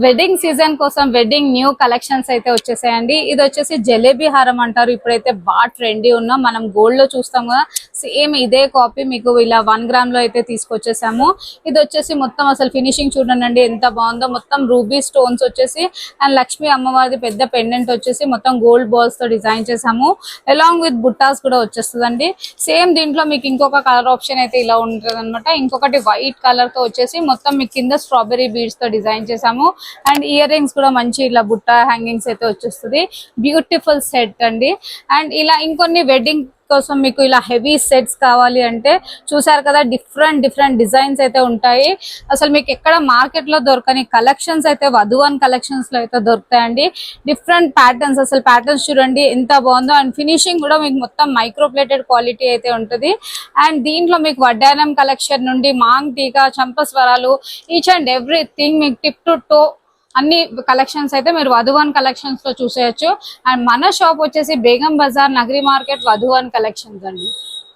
Wedding season కోసం wedding new collections అయితే వచ్చేసాయండి. ఇది వచ్చేసి జలేబీ హారం అంటారు. ఇప్పుడైతే బాగా ట్రెండీ ఉన్నాం. మనం గోల్డ్ లో చూస్తాం కదా, సేమ్ ఇదే కాపీ మీకు ఇలా 1 గ్రామ్ లో అయితే తీసుకొచ్చేసాము. ఇది వచ్చేసి మొత్తం అసలు ఫినిషింగ్ చూడండి ఎంత బాగుందో. మొత్తం రూబీ స్టోన్స్ వచ్చేసి అండ్ లక్ష్మీ అమ్మవారిది పెద్ద పెండెంట్ వచ్చేసి మొత్తం గోల్డ్ బాల్స్ తో డిజైన్ చేసాము. అలాంగ్ విత్ బుట్టాస్ కూడా వచ్చేస్తుందండి. సేమ్ దీంట్లో మీకు ఇంకొక కలర్ ఆప్షన్ అయితే ఇలా ఉంటుంది అనమాట. ఇంకొకటి వైట్ కలర్ తో వచ్చేసి మొత్తం మీకు కింద స్ట్రాబెరీ బీడ్స్ తో డిజైన్ చేసాము. అండ్ ఇయర్ రింగ్స్ కూడా మంచి ఇలా బుట్ట హ్యాంగింగ్స్ అయితే వచ్చేస్తుంది. బ్యూటిఫుల్ సెట్ అండి. అండ్ ఇలా ఇంకొన్ని వెడ్డింగ్ కోసం మీకు ఇలా హెవీ సెట్స్ కావాలి అంటే చూసారు కదా, డిఫరెంట్ డిజైన్స్ అయితే ఉంటాయి. అసలు మీకు ఎక్కడ మార్కెట్ లో దొరకని కలెక్షన్స్ అయితే వధువన్ కలెక్షన్స్ లో అయితే దొరుకుతాయండి. డిఫరెంట్ ప్యాటర్న్స్, అసలు ప్యాటర్న్స్ చూడండి ఎంత బాగుందో. అండ్ ఫినిషింగ్ కూడా మీకు మొత్తం మైక్రోప్లేటెడ్ క్వాలిటీ అయితే ఉంటుంది. అండ్ దీంట్లో మీకు వడ్డానం కలెక్షన్ నుండి మాంగ్ టీకా, చంపస్వరాలు, ఈచ్ అండ్ ఎవ్రీథింగ్ మీకు టిప్ టు టో అన్ని కలెక్షన్స్ అయితే మీరు వధువన్ కలెక్షన్స్ లో చూసేయచ్చు. అండ్ మన షాప్ వచ్చేసి బేగం బజార్, నగరి మార్కెట్, వధువన్ కలెక్షన్స్ అండి.